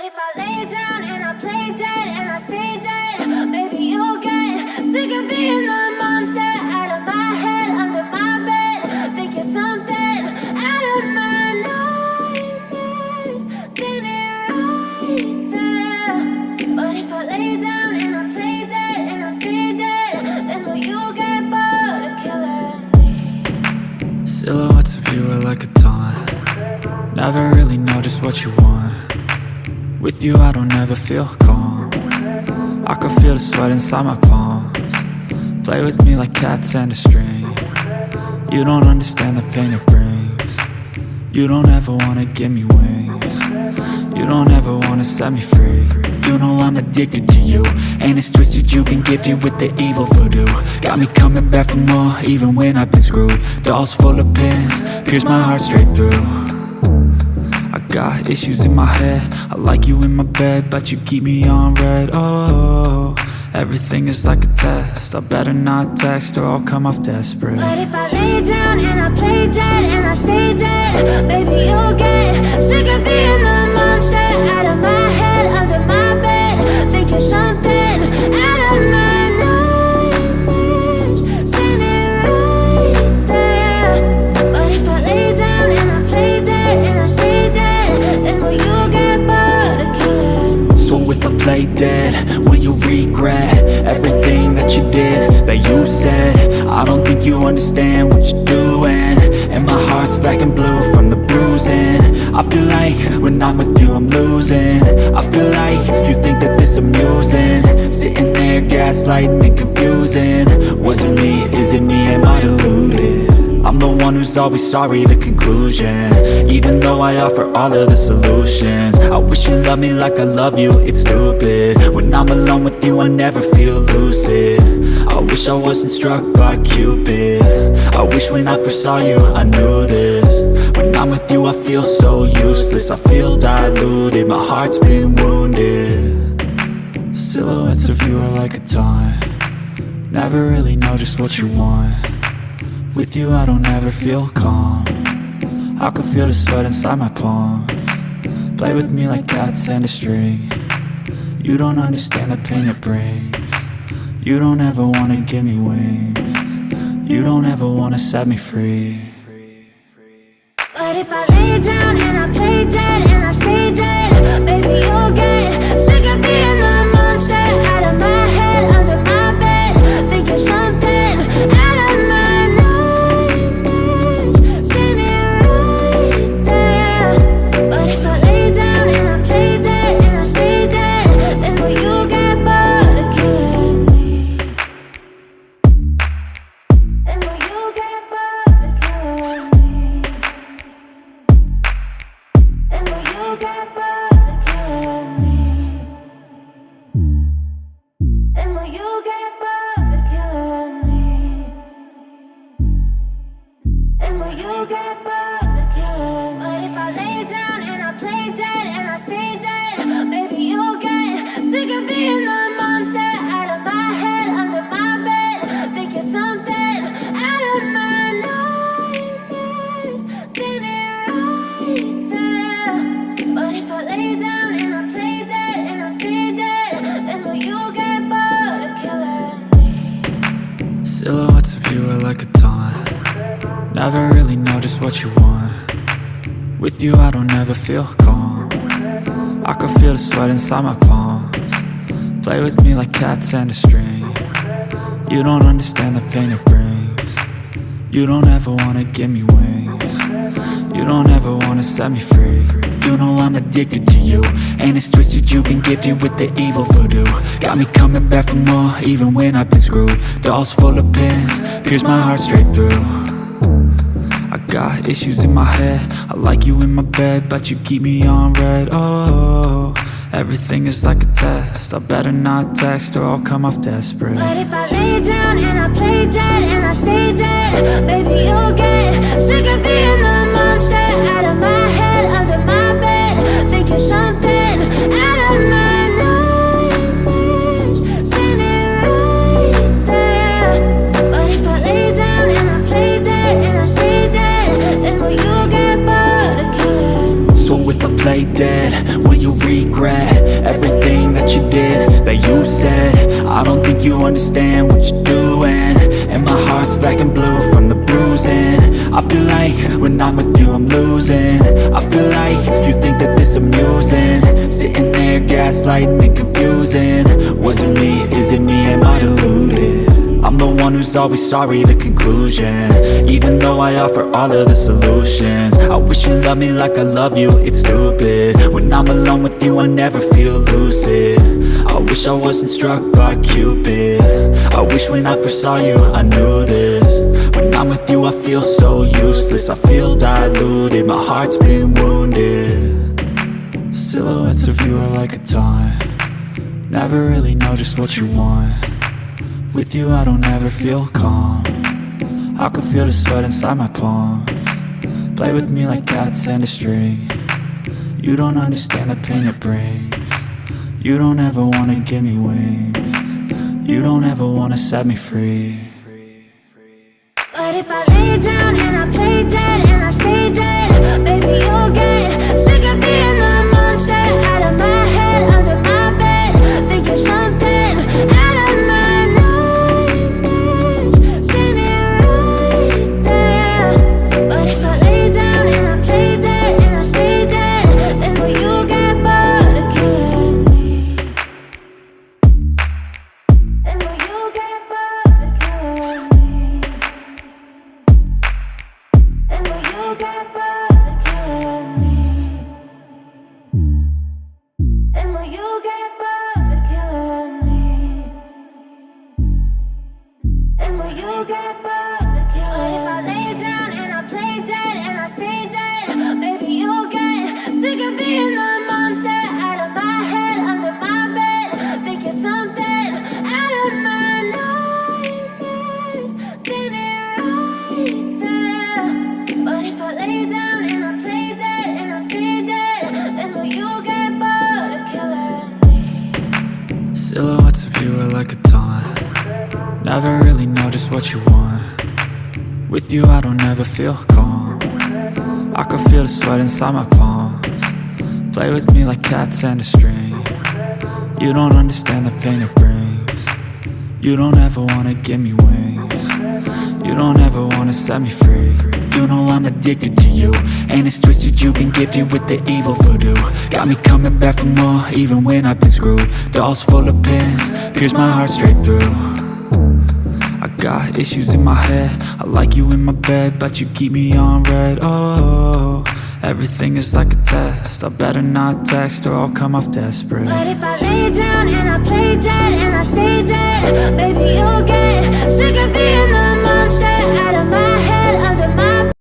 if I lay down and I play dead and I stay dead, maybe you'll get sick of being the monster out of my head, under my bed. Think you're something out of my nightmares, standing right there. But if I lay down and I play dead and I stay dead, then will you get bored of killing me? Silhouettes of you are like a taunt. Never really know just what you want. With you I don't ever feel calm. I can feel the sweat inside my palms. Play with me like cats and a string. You don't understand the pain it brings. You don't ever wanna give me wings. You don't ever wanna set me free. You know I'm addicted to you, and it's twisted, you've been gifted with the evil voodoo. Got me coming back for more, even when I've been screwed. Dolls full of pins, pierce my heart straight through. I got issues in my head, I like you in my bed, but you keep me on red. Oh, everything is like a test, I better not text or I'll come off desperate. But if I lay down and I play dead and I stay dead, baby you'll get sick of being the monster out of my head, under my bed. Think you're something out of my nightmares, standing right there. But if I lay down and I play dead and I stay dead, then will you get bored of killing me? So if I play dead, will you regret everything that you did, that you said? I don't think you understand what you're doing, and my heart's black and blue from the bruising. I feel like when I'm with you I'm losing. I feel like you think that this amusing, sitting there gaslighting and confusing. Was it me? Is it me? Am I deluded? I'm the one who's always sorry, the conclusion, even though I offer all of the solutions. I wish you loved me like I love you, it's stupid. When I'm alone with you I never feel lucid. I wish I wasn't struck by Cupid. I wish when I first saw you I knew this. When I'm with you I feel so useless, I feel diluted, my heart's been wounded. Silhouettes of you are like a taunt. Never really know just what you want. With you I don't ever feel calm. I can feel the sweat inside my palms. Play with me like cats and a string. You don't understand the pain it brings. You don't ever wanna give me wings. You don't ever wanna set me free. But if I lay down and I play dead and I stay dead, baby you'll get sick of being the monster out of my head, under my bed. Think you're something out of my nightmares, standing right there. But if I lay down and I play dead and I stay dead, then will you get bored of killing me? Then will you get bored of killing me? And will you get bored of killing me? And will you get bored of killing me? And will you get bored of killing me? But if I lay down and I play dead and I stay dead, baby you'll get sick of being the monster out of my head, under my bed. Think you're something out of my nightmares, standing right there. But if I lay down and I play dead and I stay dead, then will you get bored of killing me? Silhouettes of you are like a taunt. Never really know just what you want. With you I don't ever feel calm. I can feel the sweat inside my palms. Play with me like cats and a string. You don't understand the pain it brings. You don't ever wanna give me wings. You don't ever wanna set me free. You know I'm addicted to you, and it's twisted, you've been gifted with the evil voodoo. Got me coming back for more, even when I've been screwed. Dolls full of pins, pierce my heart straight through. I got issues in my head, I like you in my bed, but you keep me on red. Oh, everything is like a test, I better not text or I'll come off desperate. But if I lay down and I play dead and I stay dead, baby you'll get sick of being the monster out of my head, under my bed. Think you're something out of my nightmares, standing right there. But if I lay down and I play dead and I stay dead, then will you get bored of killing me? So if I play dead, will you regret everything that you did, that you said. I don't think you understand what you're doing, and my heart's black and blue from the bruising. I feel like when I'm with you I'm losing. I feel like you think that this amusing, sitting there gaslighting and confusing. Was it me? Is it me? Am I deluded? I'm the one who's always sorry, the conclusion, even though I offer all of the solutions. I wish you loved me like I love you, it's stupid. When I'm alone with you I never feel lucid. I wish I wasn't struck by Cupid. I wish when I first saw you I knew this. When I'm with you I feel so useless, I feel diluted, my heart's been wounded. Silhouettes of you are like a taunt, never really know just what you want. With you I don't ever feel calm, I can feel the sweat inside my palms. Play with me like cats and a string. You don't understand the pain it brings. You don't ever wanna give me wings. You don't ever wanna set me free. But if I lay down and I play dead and I stay dead, baby you'll get sick of being the monster out of my head, under my bed, thinking something out of my nightmares. See me right there. But if I lay down and I play dead and I stay dead, then will you get bored of killing me? Then will you get bored of killing me? And will you get bored of killing me? And will you get bored of killing me? And will you get bored of killing me? But if I lay down and I play dead and I stay dead, baby you'll get sick of being the monster out of my head, under my bed, thinking something out of my nightmares. See me right there. But if I lay down and I play dead and I stay dead, then will you get bored of killing me? Silhouettes of you are like a taunt, never really know just what you want. With you I don't ever feel calm, I can feel the sweat inside my palms. Play with me like cats and a string. You don't understand the pain it brings. You don't ever wanna give me wings. You don't ever wanna set me free. You know I'm addicted to you, and it's twisted, you've been gifted with the evil voodoo. Got me coming back for more, even when I've been screwed. Dolls full of pins, pierce my heart straight through. I got issues in my head, I like you in my bed, but you keep me on red. Oh, everything is like a test, I better not text or I'll come off desperate. But if I lay down